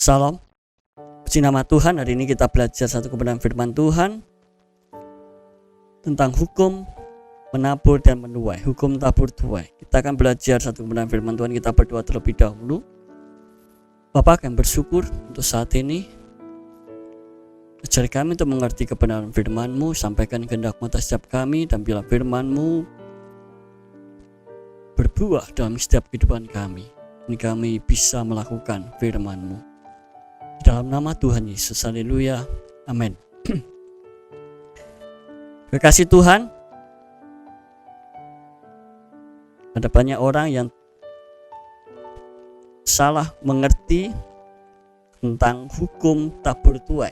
Salam, puji nama Tuhan. Hari ini kita belajar satu kebenaran firman Tuhan tentang hukum menabur dan menuai, hukum tabur tuai. Kita akan belajar satu kebenaran firman Tuhan. Kita berdoa terlebih dahulu. Bapa, kami bersyukur untuk saat ini. Ajari kami untuk mengerti kebenaran firman-Mu, sampaikan kehendak-Mu atas setiap kami, dan bila firman-Mu berbuah dalam setiap kehidupan kami, ini kami bisa melakukan firman-Mu. Dalam nama Tuhan Yesus, haleluya, amin. Kekasih Tuhan, ada banyak orang yang salah mengerti tentang hukum tabur tuai,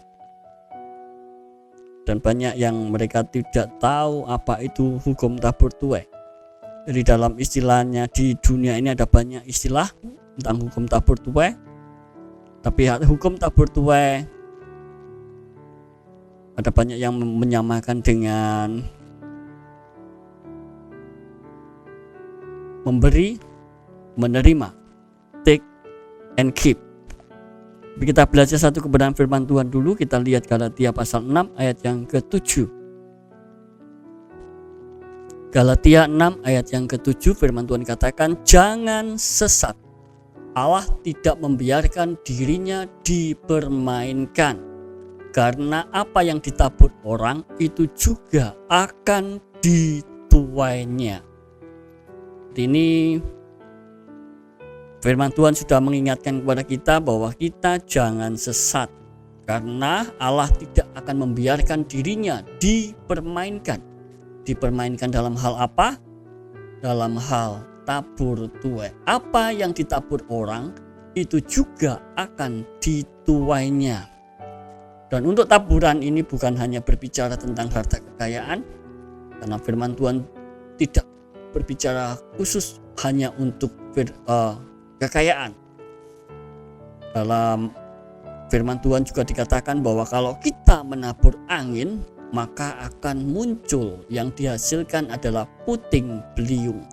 dan banyak yang mereka tidak tahu apa itu hukum tabur tuai. Jadi dalam istilahnya di dunia ini ada banyak istilah tentang hukum tabur tuai. Tapi hukum tabur tuai ada banyak yang menyamakan dengan memberi, menerima, take and keep. Kita belajar satu kebenaran firman Tuhan dulu. Kita lihat Galatia pasal 6 ayat yang ke-7. Galatia 6 ayat yang ke-7, firman Tuhan katakan, jangan sesat. Allah tidak membiarkan dirinya dipermainkan, karena apa yang ditabur orang itu juga akan dituainya. Ini firman Tuhan sudah mengingatkan kepada kita bahwa kita jangan sesat, karena Allah tidak akan membiarkan dirinya dipermainkan. Dipermainkan dalam hal apa? Dalam hal tabur tuai. Apa yang ditabur orang itu juga akan dituainya. Dan untuk taburan ini bukan hanya berbicara tentang harta kekayaan, karena firman Tuhan tidak berbicara khusus hanya untuk kekayaan. Dalam firman Tuhan juga dikatakan bahwa kalau kita menabur angin, maka akan muncul yang dihasilkan adalah puting beliung.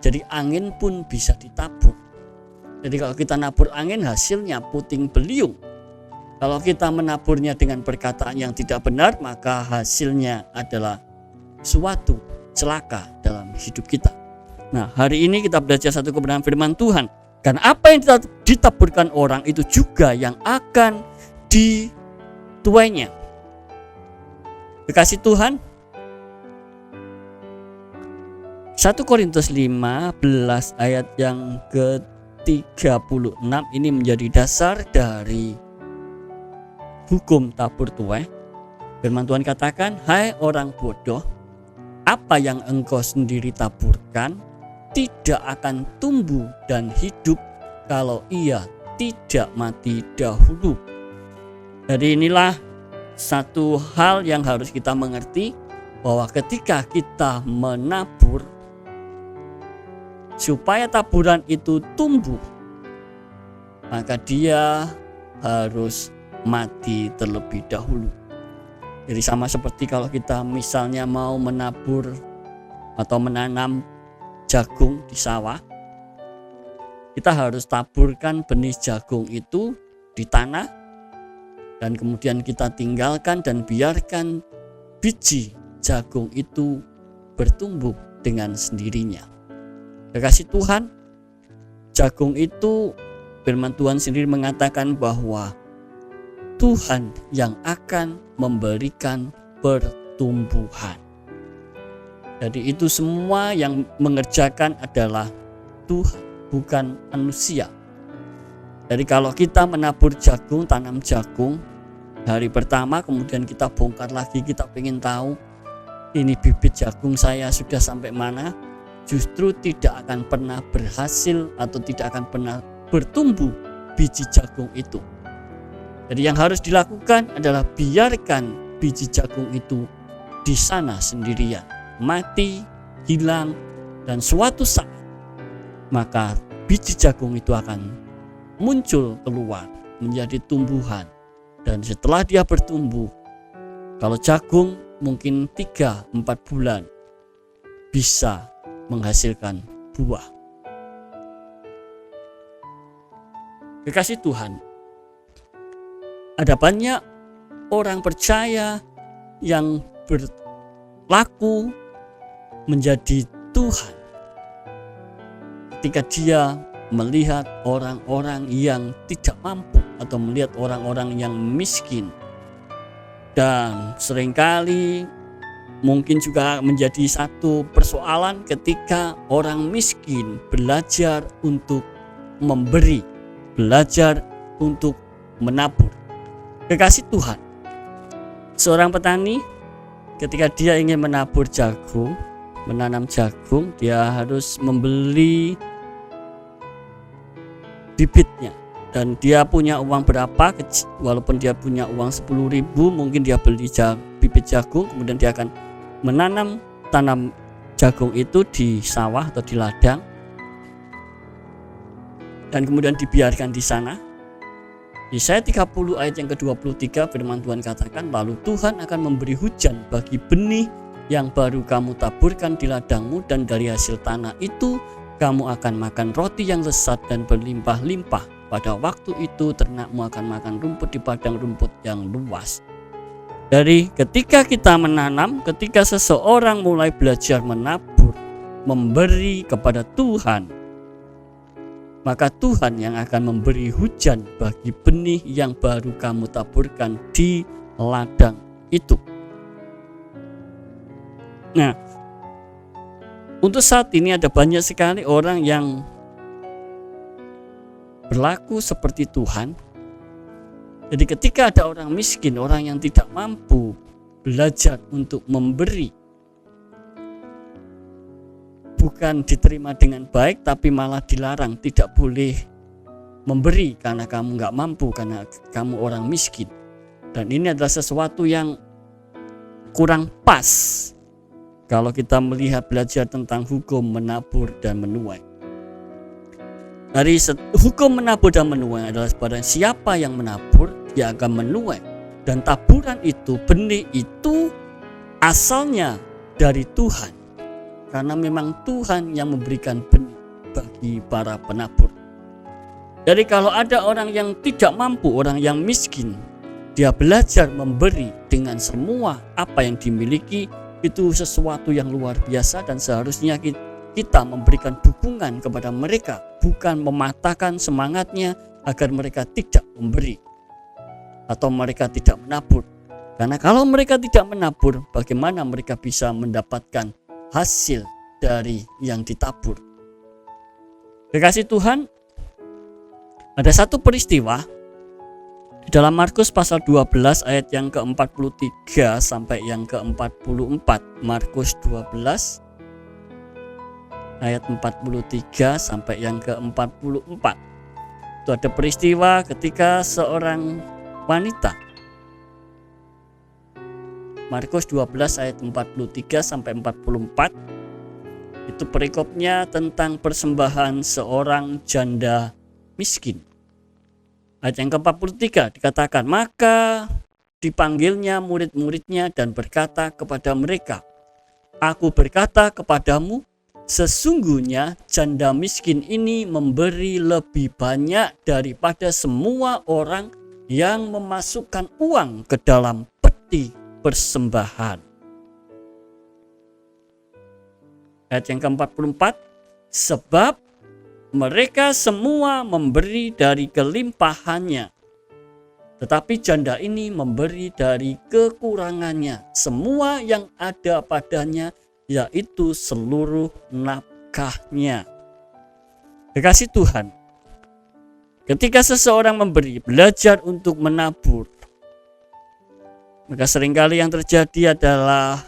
Jadi angin pun bisa ditabur. Jadi kalau kita nabur angin, hasilnya puting beliung. Kalau kita menaburnya dengan perkataan yang tidak benar, maka hasilnya adalah suatu celaka dalam hidup kita. Nah, hari ini kita belajar satu kebenaran firman Tuhan. Karena apa yang ditaburkan orang itu juga yang akan dituainya. Kekasih Tuhan, 1 Korintus 15 ayat yang ke-36 ini menjadi dasar dari hukum tabur tuai. Firman Tuhan katakan, hai orang bodoh, apa yang engkau sendiri taburkan tidak akan tumbuh dan hidup kalau ia tidak mati dahulu. Jadi inilah satu hal yang harus kita mengerti, bahwa ketika kita menabur, supaya taburan itu tumbuh, maka dia harus mati terlebih dahulu. Jadi sama seperti kalau kita misalnya mau menabur atau menanam jagung di sawah, kita harus taburkan benih jagung itu di tanah, dan kemudian kita tinggalkan dan biarkan biji jagung itu bertumbuh dengan sendirinya. Kekasih Tuhan, jagung itu firman Tuhan sendiri mengatakan bahwa Tuhan yang akan memberikan pertumbuhan. Jadi itu semua yang mengerjakan adalah Tuhan, bukan manusia. Jadi kalau kita menabur jagung, tanam jagung, hari pertama kemudian kita bongkar lagi, kita ingin tahu ini bibit jagung saya sudah sampai mana, justru tidak akan pernah berhasil atau tidak akan pernah bertumbuh biji jagung itu. Jadi yang harus dilakukan adalah biarkan biji jagung itu di sana sendirian, mati, hilang, dan suatu saat maka biji jagung itu akan muncul keluar menjadi tumbuhan. Dan setelah dia bertumbuh, kalau jagung mungkin 3-4 bulan bisa menghasilkan buah. Kekasih Tuhan, Ada banyak orang percaya yang berlaku menjadi Tuhan ketika dia melihat orang-orang yang tidak mampu atau melihat orang-orang yang miskin. Dan seringkali mungkin juga menjadi satu persoalan ketika orang miskin belajar untuk memberi, belajar untuk menabur. Kekasih Tuhan, seorang petani ketika dia ingin menabur jagung, menanam jagung, dia harus membeli bibitnya. Dan dia punya uang berapa, walaupun dia punya uang 10.000, mungkin dia beli bibit jagung, kemudian dia akan tanam jagung itu di sawah atau di ladang, dan kemudian dibiarkan di sana. Yesaya 30 ayat yang ke-23 firman Tuhan katakan, lalu Tuhan akan memberi hujan bagi benih yang baru kamu taburkan di ladangmu, dan dari hasil tanah itu kamu akan makan roti yang lezat dan berlimpah-limpah. Pada waktu itu ternakmu akan makan rumput di padang rumput yang luas. Dari ketika kita menanam, ketika seseorang mulai belajar menabur, memberi kepada Tuhan, maka Tuhan yang akan memberi hujan bagi benih yang baru kamu taburkan di ladang itu. Nah, untuk saat ini ada banyak sekali orang yang berlaku seperti Tuhan. Jadi ketika ada orang miskin, orang yang tidak mampu belajar untuk memberi, bukan diterima dengan baik, tapi malah dilarang, tidak boleh memberi karena kamu nggak mampu, karena kamu orang miskin. Dan ini adalah sesuatu yang kurang pas kalau kita melihat belajar tentang hukum menabur dan menuai. Dari hukum menabur dan menuai adalah pada siapa yang menabur, dia akan menuai. Dan taburan itu, benih itu asalnya dari Tuhan. Karena memang Tuhan yang memberikan benih bagi para penabur. Jadi kalau ada orang yang tidak mampu, orang yang miskin, dia belajar memberi dengan semua apa yang dimiliki, itu sesuatu yang luar biasa, dan seharusnya kita memberikan dukungan kepada mereka, bukan mematahkan semangatnya agar mereka tidak memberi atau mereka tidak menabur. Karena kalau mereka tidak menabur, bagaimana mereka bisa mendapatkan hasil dari yang ditabur? Kekasih Tuhan, ada satu peristiwa di dalam Markus pasal 12 ayat yang ke-43 sampai yang ke-44. Markus 12 ayat 43 sampai yang ke-44. Itu ada peristiwa ketika seorang wanita. Markus 12 ayat 43 sampai 44. Itu perikopnya tentang persembahan seorang janda miskin. Ayat yang ke-43 dikatakan, maka dipanggilnya murid-muridnya dan berkata kepada mereka, aku berkata kepadamu, sesungguhnya janda miskin ini memberi lebih banyak daripada semua orang yang memasukkan uang ke dalam peti persembahan. Ayat yang ke-44, sebab mereka semua memberi dari kelimpahannya, tetapi janda ini memberi dari kekurangannya, semua yang ada padanya, yaitu seluruh nafkahnya. Kekasih Tuhan, ketika seseorang memberi, belajar untuk menabur, maka seringkali yang terjadi adalah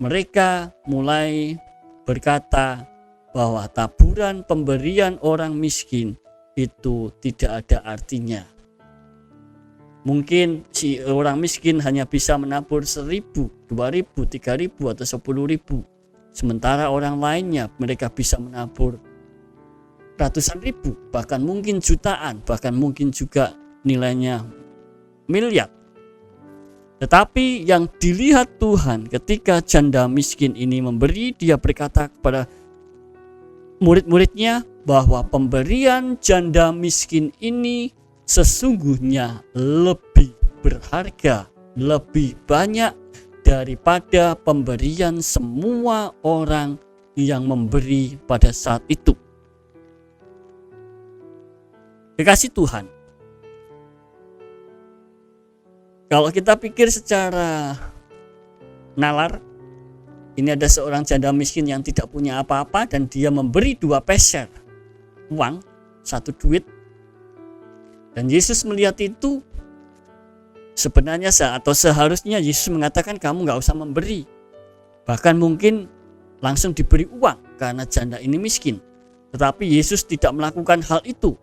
mereka mulai berkata bahwa taburan pemberian orang miskin itu tidak ada artinya. Mungkin si orang miskin hanya bisa menabur 1.000, 2.000, 3.000 atau 10.000. Sementara orang lainnya mereka bisa menabur ratusan ribu, bahkan mungkin jutaan, bahkan mungkin juga nilainya miliar. Tetapi yang dilihat Tuhan ketika janda miskin ini memberi, dia berkata kepada murid-muridnya bahwa pemberian janda miskin ini sesungguhnya lebih berharga, lebih banyak daripada pemberian semua orang yang memberi pada saat itu. Kekasih Tuhan, kalau kita pikir secara nalar, ini ada seorang janda miskin yang tidak punya apa-apa dan dia memberi 2 peser uang, 1 duit. Dan Yesus melihat itu, sebenarnya seharusnya Yesus mengatakan kamu gak usah memberi. Bahkan mungkin langsung diberi uang karena janda ini miskin. Tetapi Yesus tidak melakukan hal itu.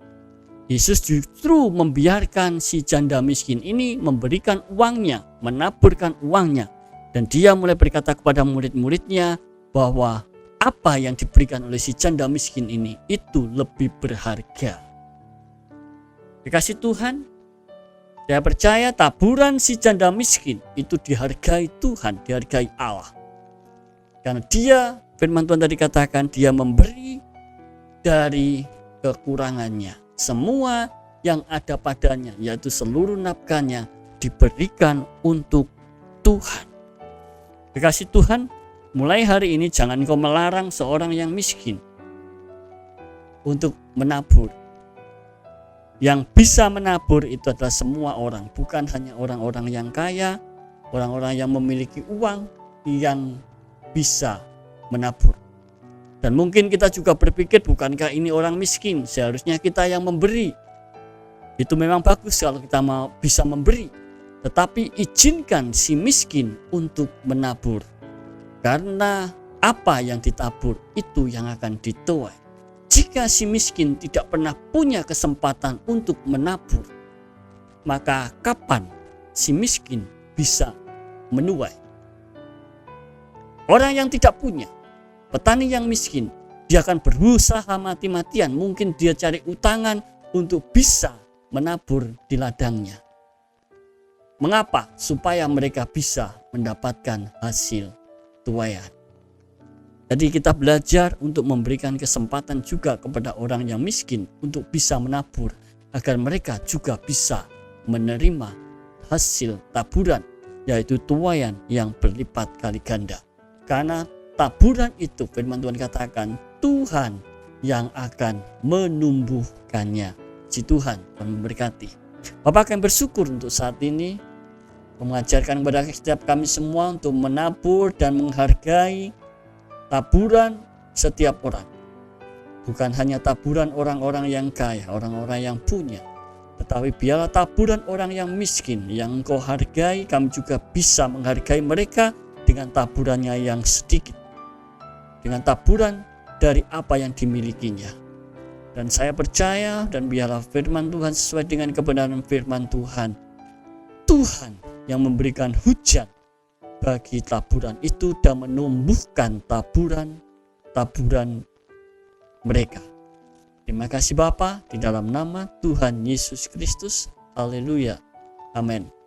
Yesus justru membiarkan si janda miskin ini memberikan uangnya, menaburkan uangnya. Dan dia mulai berkata kepada murid-muridnya bahwa apa yang diberikan oleh si janda miskin ini itu lebih berharga. Kekasih Tuhan, saya percaya taburan si janda miskin itu dihargai Tuhan, dihargai Allah. Karena dia, firman Tuhan tadi katakan, dia memberi dari kekurangannya. Semua yang ada padanya, yaitu seluruh nafkahnya, diberikan untuk Tuhan. Kekasih Tuhan, mulai hari ini jangan kau melarang seorang yang miskin untuk menabur. Yang bisa menabur itu adalah semua orang, bukan hanya orang-orang yang kaya, orang-orang yang memiliki uang yang bisa menabur. Dan mungkin kita juga berpikir, bukankah ini orang miskin, seharusnya kita yang memberi. Itu memang bagus kalau kita mau bisa memberi. Tetapi izinkan si miskin untuk menabur. Karena apa yang ditabur itu yang akan dituai. Jika si miskin tidak pernah punya kesempatan untuk menabur, maka kapan si miskin bisa menuai? Orang yang tidak punya, petani yang miskin, dia akan berusaha mati-matian. Mungkin dia cari utangan untuk bisa menabur di ladangnya. Mengapa? Supaya mereka bisa mendapatkan hasil tuaian. Jadi kita belajar untuk memberikan kesempatan juga kepada orang yang miskin untuk bisa menabur, agar mereka juga bisa menerima hasil taburan, yaitu tuaian yang berlipat kali ganda. Karena taburan itu, firman Tuhan katakan, Tuhan yang akan menumbuhkannya. Si Tuhan memberkati. Bapak akan bersyukur untuk saat ini, mengajarkan kepada setiap kami semua untuk menabur dan menghargai taburan setiap orang. Bukan hanya taburan orang-orang yang kaya, orang-orang yang punya, tetapi biarlah taburan orang yang miskin yang Engkau hargai, kami juga bisa menghargai mereka dengan taburannya yang sedikit, dengan taburan dari apa yang dimilikinya. Dan saya percaya, dan biarlah firman Tuhan sesuai dengan kebenaran firman Tuhan, Tuhan yang memberikan hujan bagi taburan itu dan menumbuhkan taburan mereka. Terima kasih Bapa, di dalam nama Tuhan Yesus Kristus. Haleluya. Amin.